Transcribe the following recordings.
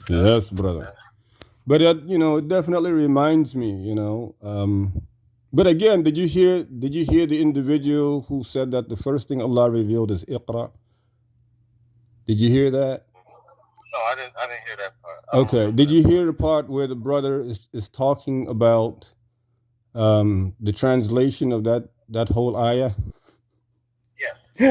Yes, brother. But it definitely reminds me, But again, did you hear the individual who said that the first thing Allah revealed is Iqra? Did you hear that? No, I didn't hear that part. I don't Okay. remember Did that you part. hear the part where the brother is talking about the translation of that whole ayah? Yes. Who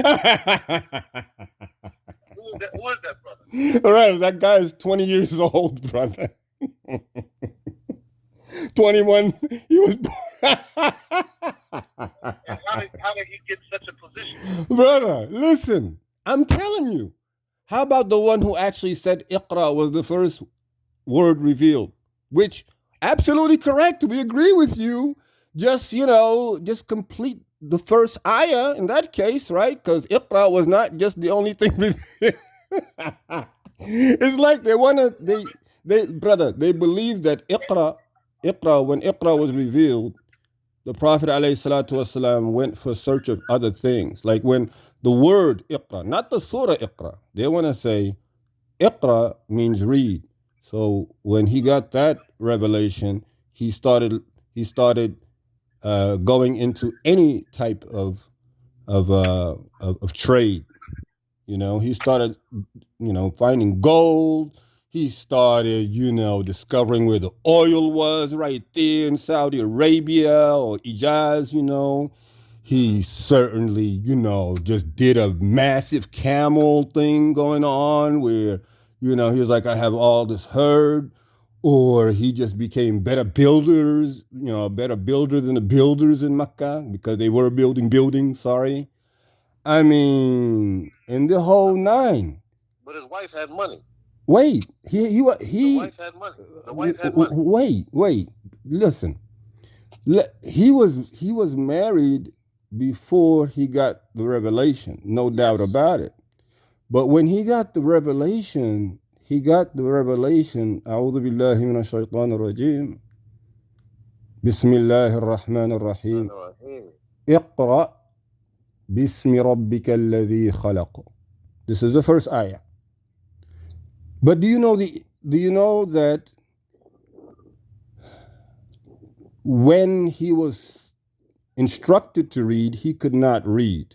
is that brother? All right, that guy is 20 years old, brother. 21. He was And how did he get such a position? brother, listen. I'm telling you. How about the one who actually said Iqra was the first word revealed? Which absolutely correct. We agree with you. Just complete the first ayah in that case, right? Because Iqra was not just the only thing revealed. It's like they wanna they brother, they believe that when Iqra was revealed, the Prophet ﷺ went for search of other things. Like when the word Iqra, not the surah Iqra, they want to say Iqra means read. So when he got that revelation, he started going into any type of trade. He started finding gold. He started, discovering where the oil was right there in Saudi Arabia or Ijaz. He certainly, just did a massive camel thing going on where, he was like, I have all this herd. Or he just became better builders, a better builder than the builders in Mecca because they were building buildings, sorry. I mean, in the whole nine. But his wife had money. Wait, he The he. wife had money. The wife had money. Wait. Listen, he was married before he got the revelation, no doubt Yes. about it. But when he got the revelation, he got the revelation. أعوذ بالله من الشيطان الرجيم. بسم الله الرحمن الرحيم. اقرأ باسم ربك الذي خلق. This is the first ayah. But do you know that when he was instructed to read, he could not read.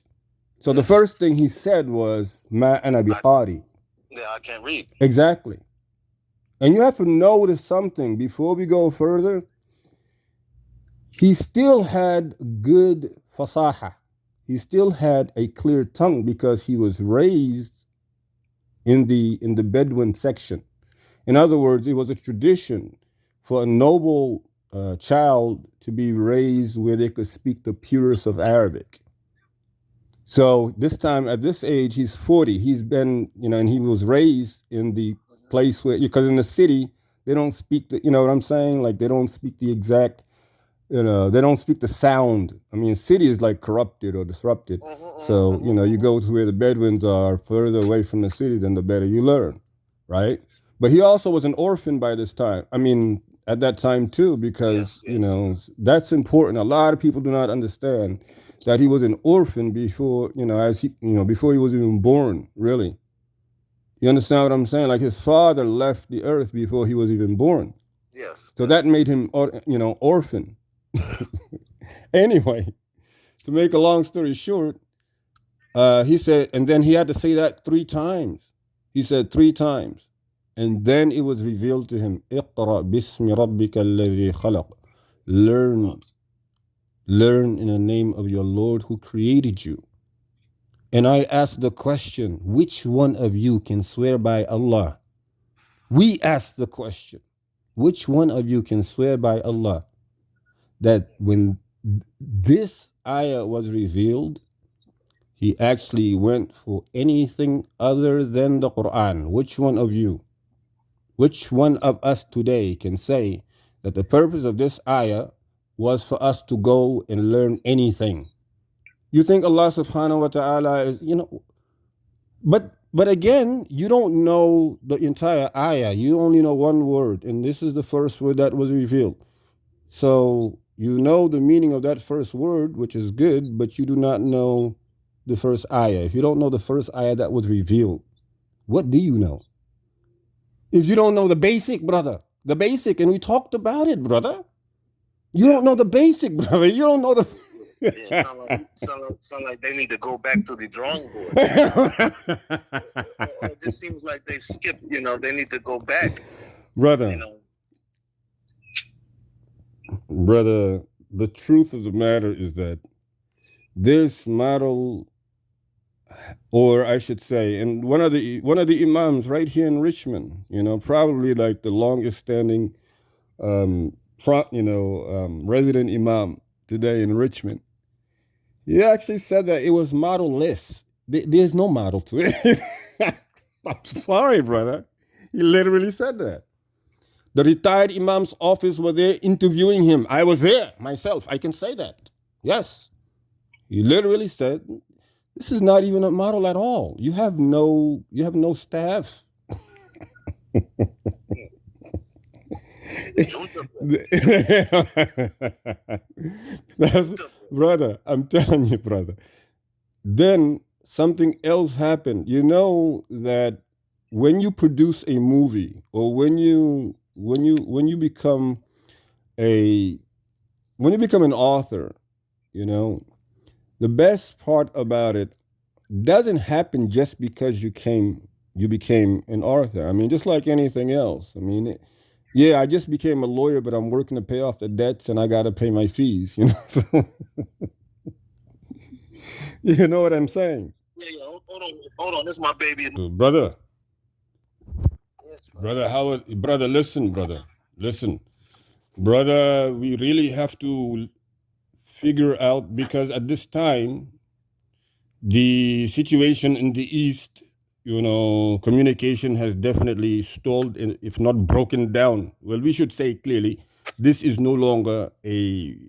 So the Yes. first thing he said was Ma ana biqari. Yeah, I can't read. Exactly. And you have to notice something before we go further. He still had good fasaha. He still had a clear tongue because he was raised in the Bedouin section. In other words, it was a tradition for a noble child to be raised where they could speak the purest of Arabic. So this time, at this age, he's 40. He's been, and he was raised in the place where, because in the city, they don't speak the, you know what I'm saying? Like they don't speak the exact, they don't speak the sound. I mean, city is like corrupted or disrupted. So, you go to where the Bedouins are further away from the city, then the better you learn, right? But he also was an orphan by this time. I mean, at that time too, because, that's important. A lot of people do not understand that he was an orphan before, before he was even born, really. You understand what I'm saying? Like his father left the earth before he was even born. Yes. So that made him, orphan. Anyway, to make a long story short, he said, and then he had to say that 3 times. He said 3 times. And then it was revealed to him, اقرأ باسم ربك الذي خلق. Learn in the name of your Lord who created you. And I asked the question, which one of you can swear by Allah? We asked the question, which one of you can swear by Allah that when this ayah was revealed, he actually went for anything other than the Quran? Which one of you? Which one of us today can say that the purpose of this ayah was for us to go and learn anything? You think Allah subhanahu wa ta'ala is, but again, you don't know the entire ayah. You only know one word, and this is the first word that was revealed. So you know the meaning of that first word, which is good, but you do not know the first ayah. If you don't know the first ayah that was revealed, what do you know? If you don't know the basic, brother, the basic, and we talked about it, brother. You Yeah. don't know the basic, brother. You don't know the. Yeah. Sound like they need to go back to the drawing board. Or it just seems like they've skipped. They need to go back. Brother, brother, the truth of the matter is that this model, or I should say, and one of the imams right here in Richmond, probably like the longest standing, resident imam today in Richmond, he actually said that it was model-less. There's no model to it. I'm sorry, brother. He literally said that. The retired imam's office were there interviewing him. I was there myself. I can say that. Yes. He literally said, this is not even a model at all. You have no staff. That's, brother, I'm telling you, brother. Then something else happened. You know that when you produce a movie, or when you become a when you become an author, you know, the best part about it doesn't happen just because you became an author. I mean, just like anything else. I mean, yeah, I just became a lawyer, but I'm working to pay off the debts, and I got to pay my fees. So, you know what I'm saying? Yeah, yeah. Hold on. This is my baby. Brother, Yes, brother, Howard, brother, listen, brother, listen, brother. We really have to figure out, because at this time, the situation in the East, communication has definitely stalled, if not broken down. Well, we should say clearly, this is no longer a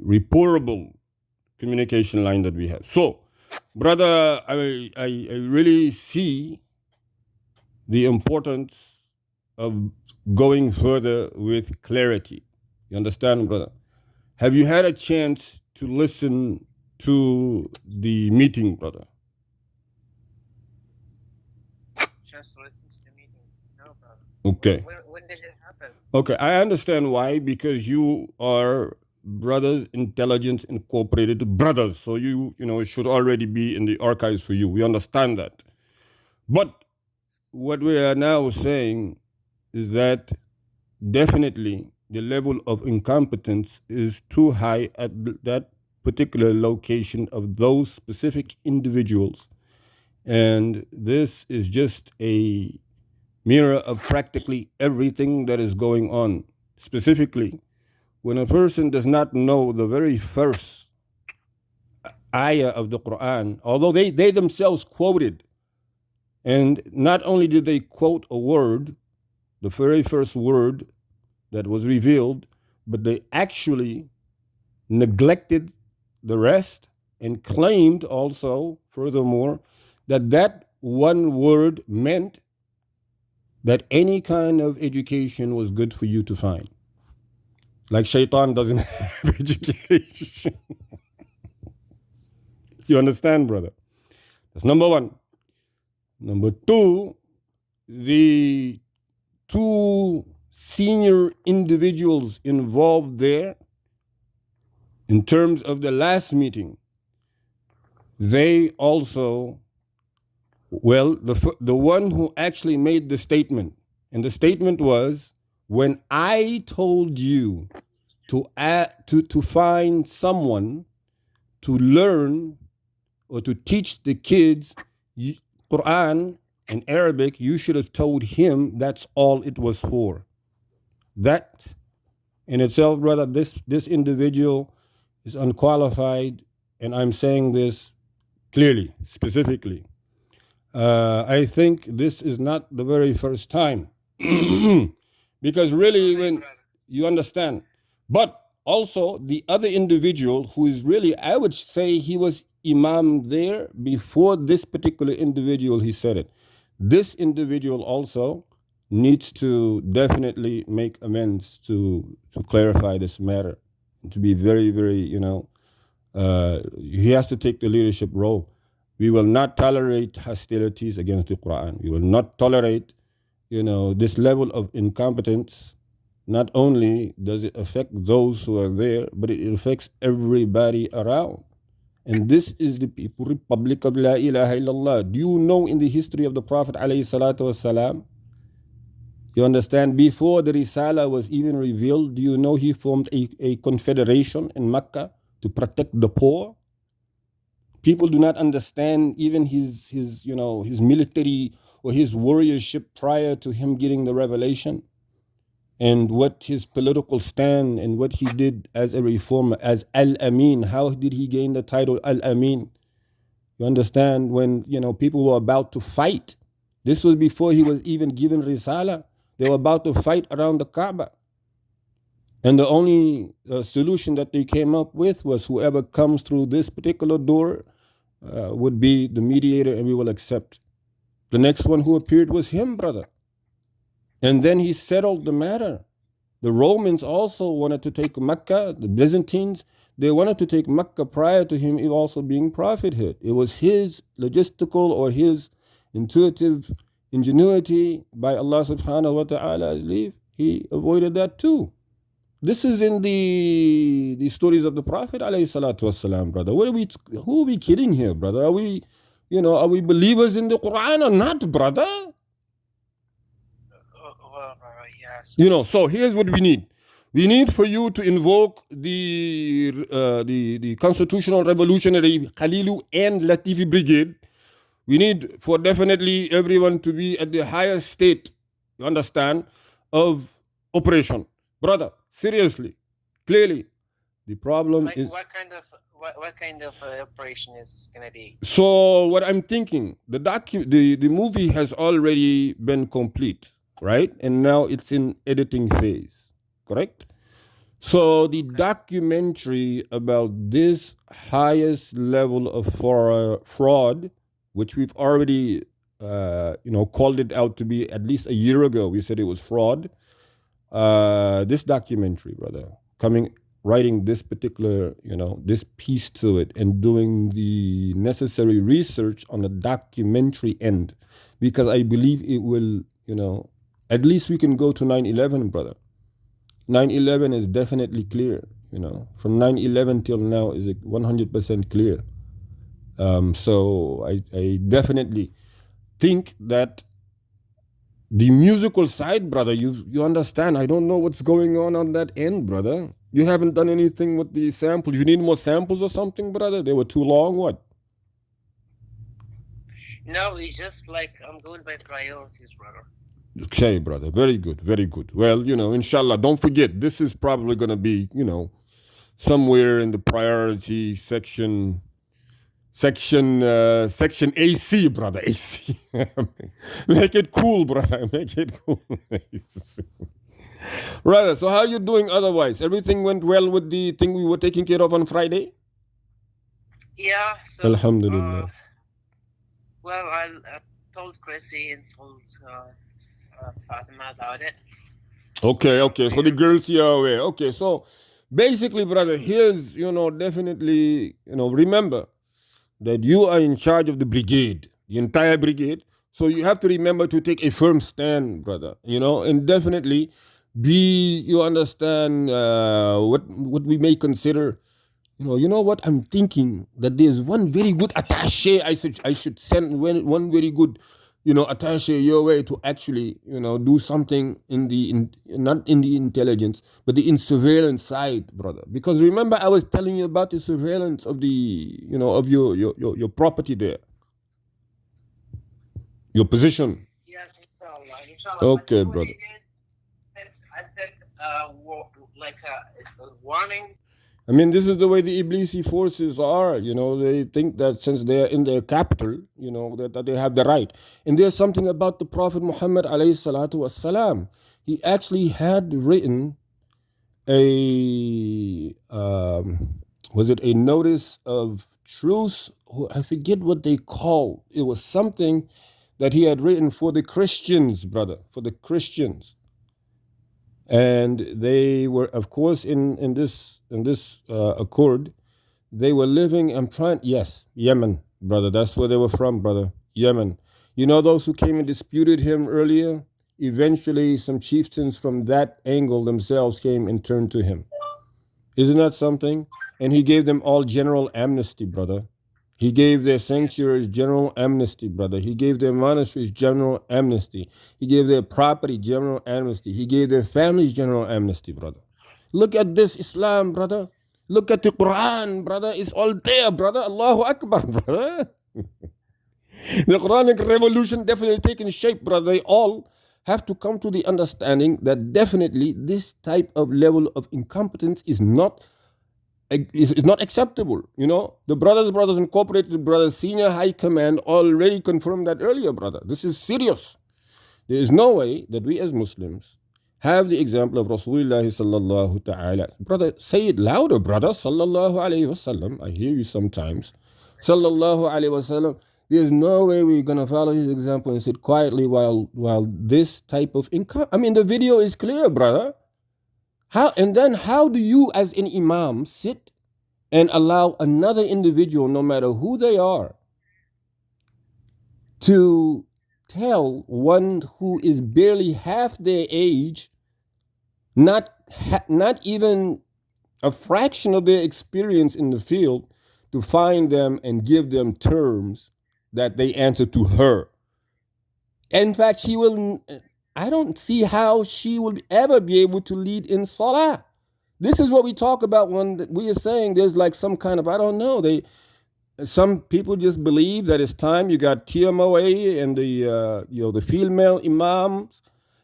reportable communication line that we have. So, brother, I really see the importance of going further with clarity. You understand, brother? Have you had a chance to listen to the meeting, brother? Just listen to the meeting. No, brother. Okay. When did it happen? Okay, I understand why, because you are Brothers Intelligence Incorporated brothers, so it should already be in the archives for you. We understand that. But what we are now saying is that definitely the level of incompetence is too high at that particular location of those specific individuals. And this is just a mirror of practically everything that is going on. Specifically, when a person does not know the very first ayah of the Quran, although they themselves quoted, and not only did they quote a word, the very first word that was revealed, but they actually neglected the rest and claimed also, furthermore, that one word meant that any kind of education was good for you to find. Like shaitan doesn't have education. You understand, brother? That's number one. Number two, the two senior individuals involved there, in terms of the last meeting, they also, well, the one who actually made the statement, and the statement was, when I told you to find someone to learn or to teach the kids Quran and Arabic, you should have told him that's all it was for. That in itself, brother, this individual is unqualified, and I'm saying this clearly, specifically. I think this is not the very first time, because really, when you understand, but also the other individual who is really, I would say, he was imam there before this particular individual. He said it. This individual also needs to definitely make amends to clarify this matter, to be very, very, he has to take the leadership role. We will not tolerate hostilities against the Quran. We will not tolerate, this level of incompetence. Not only does it affect those who are there, but it affects everybody around. And this is the People Republic of La ilaha illallah. Do you know in the history of the Prophet alayhi salatu wasalam, you understand, before the Risala was even revealed, do you know he formed a confederation in Mecca to protect the poor? People do not understand even his military or his warriorship prior to him getting the revelation, and what his political stand and what he did as a reformer, as Al-Amin. How did he gain the title Al-Amin? You understand, when people were about to fight. This was before he was even given Risala. They were about to fight around the Kaaba. And the only solution that they came up with was, whoever comes through this particular door would be the mediator, and we will accept. The next one who appeared was him, brother. And then he settled the matter. The Romans also wanted to take Mecca. The Byzantines, they wanted to take Mecca prior to him also being prophethood. It was his logistical or his intuitive ingenuity by Allah subhanahu wa ta'ala's leave. He avoided that too. This is in the stories of the Prophet alayhi salatu wasalam, brother. Who are we kidding here, brother? Are we believers in the Quran or not, brother? Yes. So here's what we need. We need for you to invoke the Constitutional Revolutionary Khalilu and Latifi Brigade. We need for definitely everyone to be at the highest state, you understand, of operation. Brother, seriously, clearly, the problem is... What kind of operation is gonna be? So what I'm thinking, the movie has already been complete, right? And now it's in editing phase, correct? So the documentary about this highest level of fraud, which we've already called it out to be at least a year ago, we said it was fraud. This documentary, brother, writing this particular, this piece to it, and doing the necessary research on the documentary end, because I believe it will, at least we can go to 9/11, brother. 9/11 is definitely clear, from 9/11 till now is 100% clear. So I definitely think that the musical side, brother, you understand. I don't know what's going on that end, brother. You haven't done anything with the samples. You need more samples or something, brother? They were too long, what? No, it's just like I'm going by priorities, brother. Okay, brother. Very good, very good. Well, inshallah, don't forget, this is probably going to be, somewhere in the priority section AC, brother. AC. Make it cool, brother. Make it cool. Brother, so how you doing otherwise? Everything went well with the thing we were taking care of on Friday? Yeah, so Alhamdulillah. Well, I told Chrissy and told Fatima about it. Okay. So the girls here are aware. Okay, so basically, brother, here's, definitely, remember that you are in charge of the brigade, the entire brigade. So you have to remember to take a firm stand, brother, and definitely you understand what we may consider. What I'm thinking, that there's one very good attaché I should send one very good, attaché your way to actually, do something not in the intelligence, but in surveillance side, brother. Because remember, I was telling you about the surveillance of of your property there, your position. Yes, inshallah. Okay, brother. I said, like a warning. I mean, this is the way the Iblisi forces are. They think that since they are in their capital, that they have the right. And there's something about the Prophet Muhammad alayhi salatu wasalam. He actually had written was it a notice of truce? I forget what they called. It was something that he had written for the Christians, brother, for the Christians. And they were, of course, in this accord, they were living. Yes, Yemen. brother. That's where they were from, brother. Yemen. You know those who came and disputed him earlier? Eventually, some chieftains from that angle themselves came and turned to him. Isn't that something? And he gave them all general amnesty, brother. He gave their Yes. sanctuaries general amnesty, brother. He gave their monasteries general amnesty. He gave their property general amnesty. He gave their families general amnesty, brother. Look at this Islam, brother. Look at the Quran, brother. It's all there, brother. Allahu Akbar, brother. The Quranic revolution definitely taking shape, brother. They all have to come to the understanding that definitely this type of level of incompetence is not acceptable. You know, the Brothers Incorporated, Brothers Senior High Command already confirmed that earlier, brother. This is serious. There is no way that we as Muslims have the example of Rasulullah sallallahu ta'ala. Brother, say it louder, brother. Sallallahu alayhi wasallam. I hear you sometimes. Sallallahu alayhi wasallam. There's no way we're gonna follow his example and sit quietly while this type of income. I mean, the video is clear, brother. How do you, as an imam, sit and allow another individual, no matter who they are, to tell one who is barely half their age, not even a fraction of their experience in the field, to find them and give them terms that they answer to her. In fact, she will. I don't see how she will ever be able to lead in salah. This is what we talk about when we are saying there's like some kind of, I don't know. Some people just believe that it's time. You got TMOA and the female imams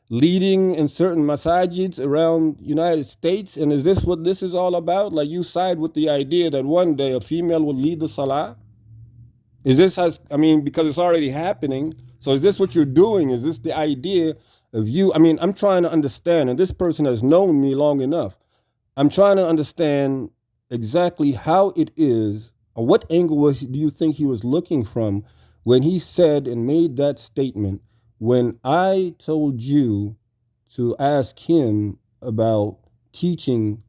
leading in certain masajids around United States, and is this what this is all about? Like, you side with the idea that one day a female will lead the salah? Is this has I mean, because it's already happening? So is this what you're doing? Is this the idea of you? I mean, I'm trying to understand, and this person has known me long enough. I'm trying to understand exactly how it is, or what angle do you think he was looking from when he said and made that statement, when I told you to ask him about teaching,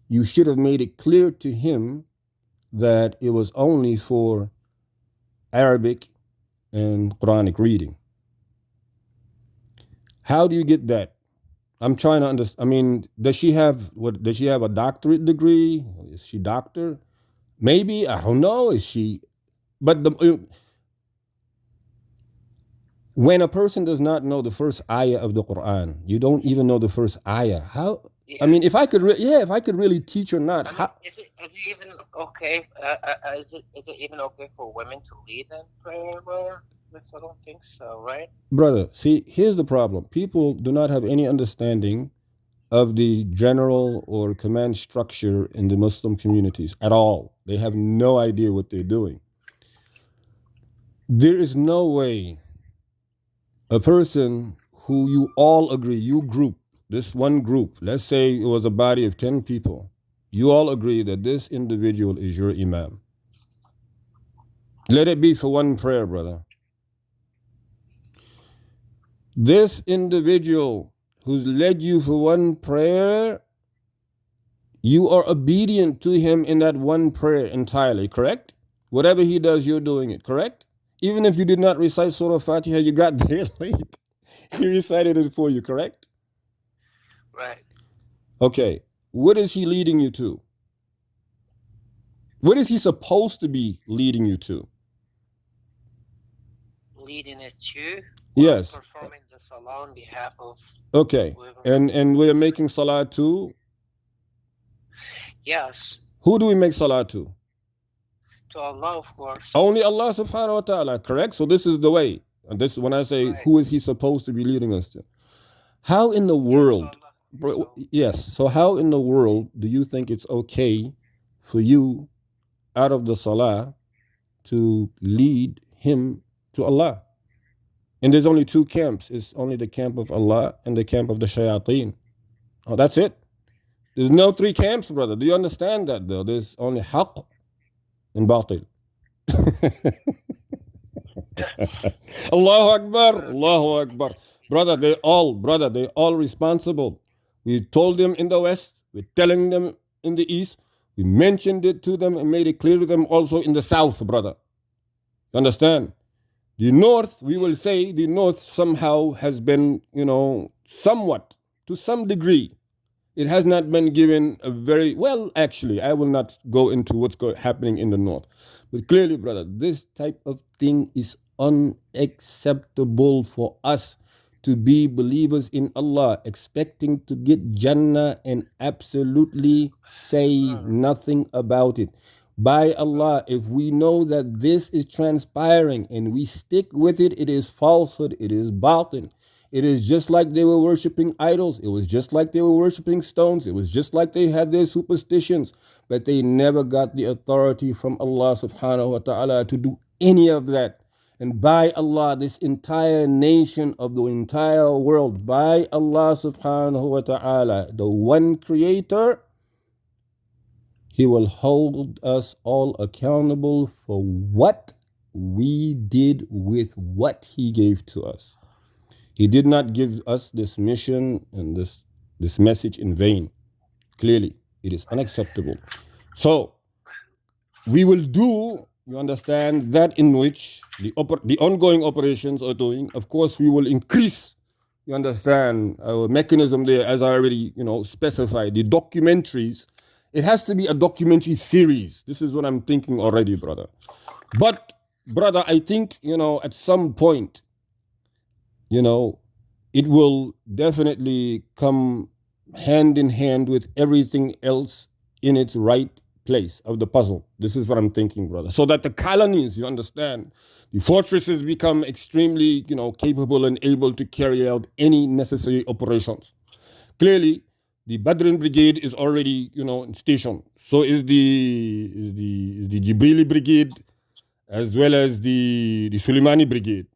you should have made it clear to him that it was only for Arabic and Quranic reading. How do you get that? I'm trying to understand. I mean, does she have a doctorate degree? Is she doctor? Maybe, I don't know. Is she? But when a person does not know the first ayah of the Quran, you don't even know the first ayah. How? Yeah. I mean, if I could really teach or not. I mean, is it even okay? Is it even okay for women to lead in prayer? I don't think so, right? Brother, see, here's the problem. People do not have any understanding of the general or command structure in the Muslim communities at all. They have no idea what they're doing. There is no way a person who you all agree, you group, this one group, let's say it was a body of 10 people, you all agree that this individual is your imam. Let it be for one prayer, brother. This individual who's led you for one prayer, you are obedient to him in that one prayer entirely, correct? Whatever he does, you're doing it, correct? Even if you did not recite Surah Fatiha, you got there late. He recited it for you, correct? Right. Okay. What is he leading you to? What is he supposed to be leading you to? Leading it to Yes. performing the salah on behalf of Okay. whoever. And we're making salah to? Yes, Who do we make salah to? to Allah, of course. Only Allah subhanahu wa ta'ala, correct? So this is the way. And this, when I say, Right. who is he supposed to be leading us to? How in the world, So, yes, so how in the world do you think it's okay for you, out of the salah, to lead him to Allah? And there's only two camps. It's only the camp of Allah and the camp of the shayateen. Oh, that's it. There's no three camps, brother. Do you understand that, though? There's only haqq and batil. Allahu Akbar, Allahu Akbar. Brother, they all responsible. We told them in the West, we're telling them in the East, we mentioned it to them and made it clear to them also in the South, brother. You understand? The North, we will say the North somehow has been, somewhat, to some degree, it has not been given a very well. Actually, I will not go into what's happening in the north, but clearly, brother, this type of thing is unacceptable for us to be believers in Allah, expecting to get Jannah and absolutely say Mm, nothing about it. By mm, Allah, if we know that this is transpiring and we stick with it, it is falsehood, it is batil. It is just like they were worshiping idols. It was just like they were worshiping stones. It was just like they had their superstitions. But they never got the authority from Allah subhanahu wa ta'ala to do any of that. And by Allah, this entire nation of the entire world, by Allah subhanahu wa ta'ala, the one creator, He will hold us all accountable for what we did with what He gave to us. He did not give us this mission and this message in vain. Clearly, it is unacceptable. So we will do, you understand, that in which the ongoing operations are doing. Of course, we will increase, you understand, our mechanism there, as I already, specified. The documentaries, it has to be a documentary series. This is what I'm thinking already, brother. But, brother, I think, at some point, you know, it will definitely come hand in hand with everything else in its right place of the puzzle. This is what I'm thinking, brother. So that the colonies, you understand, the fortresses become extremely, capable and able to carry out any necessary operations. Clearly, the Badrin Brigade is already, in station. So is the Jibrili Brigade as well as the Suleimani Brigade.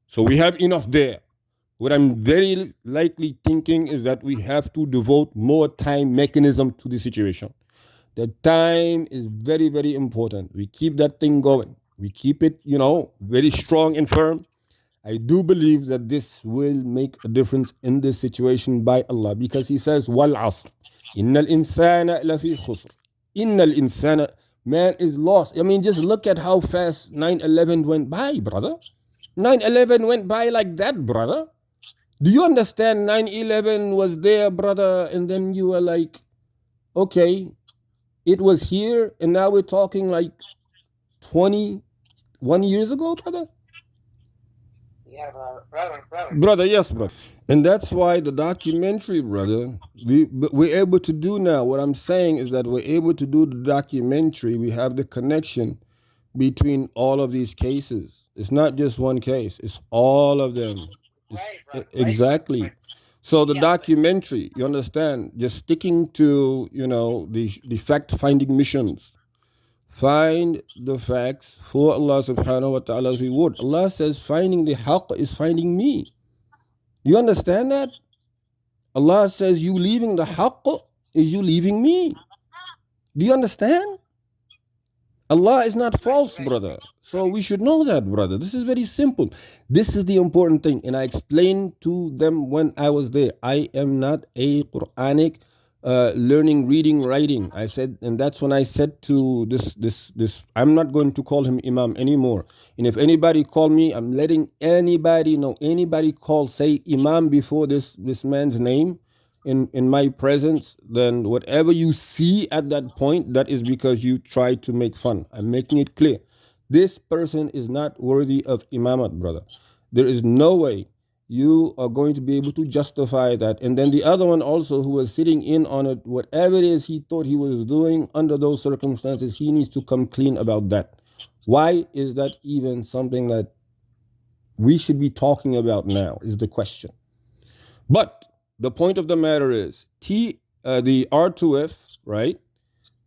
So we have enough there. What I'm very likely thinking is that we have to devote more time mechanism to the situation. The time is very, very important. We keep that thing going. We keep it, very strong and firm. I do believe that this will make a difference in this situation by Allah because He says, Wal asr. Innal insana lafi khusr. Innal insana, man is lost. I mean, just look at how fast 9/11 went by, brother. 9/11 went by like that, brother. Do you understand 9/11 was there, brother? And then you were like, okay, it was here, and now we're talking like 21 years ago, brother? yeah, brother. Brother, yes, brother. And that's why the documentary, brother, we're able to do now. What I'm saying is that we're able to do the documentary. We have the connection between all of these cases. It's not just one case, it's all of them. It's, Right, exactly. So the yeah, but documentary, you understand, just sticking to, the fact finding missions. Find the facts for Allah subhanahu wa ta'ala's reward. Allah says finding the haqq is finding me. You understand that? Allah says you leaving the haqq is you leaving me. Do you understand? Allah is not false, right, brother. So we should know that, brother. This is very simple. This is the important thing. And I explained to them when I was there. I am not a Quranic learning, reading, writing. I said, and that's when I said to this, I'm not going to call him Imam anymore. And if anybody call me, I'm letting anybody know, anybody call, say Imam before this man's name in my presence, then whatever you see at that point, that is because you try to make fun. I'm making it clear. This person is not worthy of imamat, brother. There is no way you are going to be able to justify that. And then the other one also who was sitting in on it, whatever it is he thought he was doing under those circumstances, he needs to come clean about that. Why is that even something that we should be talking about now? Is the question. But the point of the matter is, the R2F, right?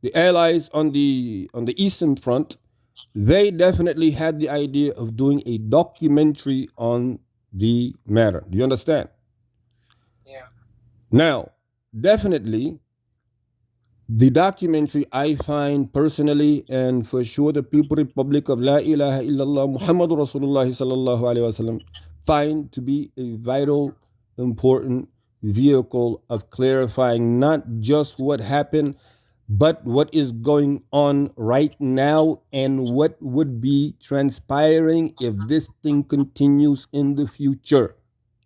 The allies on the Eastern Front, they definitely had the idea of doing a documentary on the matter. Do you understand? yeah, Now, definitely, the documentary I find personally, and for sure the People Republic of La ilaha illallah Muhammadur Rasulullah sallallahu alaihi wasallam, find to be a vital, important vehicle of clarifying not just what happened, but what is going on right now and what would be transpiring if this thing continues in the future.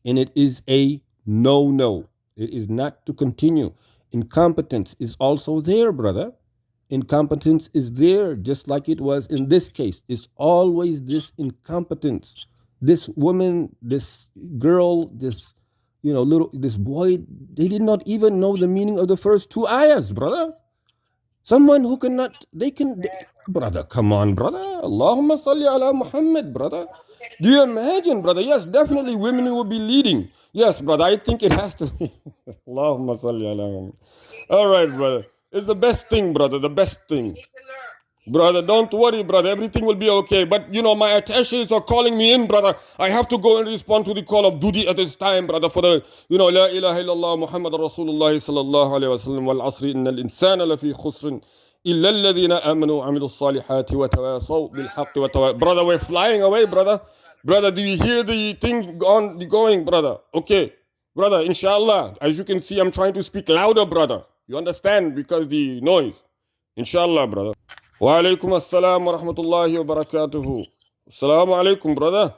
And it is a no no. It is not to continue. Incompetence is also there, brother. Incompetence is there, just like it was in this case. It's always this incompetence. This woman, this girl, this little this boy, they did not even know the meaning of the first two ayahs, brother. Someone who cannot, brother, come on, brother. Allahumma salli ala Muhammad, brother. Do you imagine, brother? Yes, definitely women will be leading. Yes, brother, I think it has to be. Allahumma salli ala Muhammad. All right, brother. It's the best thing, brother, the best thing. Brother, don't worry, brother. Everything will be okay. But, my attaches are calling me in, brother. I have to go and respond to the call of duty at this time, brother, for the, La ilaha illallah Muhammad Rasulullah sallallahu alayhi wa sallam wal asri inna al-insana lafi khusrin illa alladhina amanu wa amilu salihati wa tawasaw bil haqqi wa tawasaw. Brother, we're flying away, brother. Brother, do you hear the thing going, brother? Okay. Brother, inshallah, as you can see, I'm trying to speak louder, brother. You understand? Because the noise. Inshallah, brother. Wa alaikum assalam wa rahmatullahi wa barakatuhu. Assalamu alaikum, brother.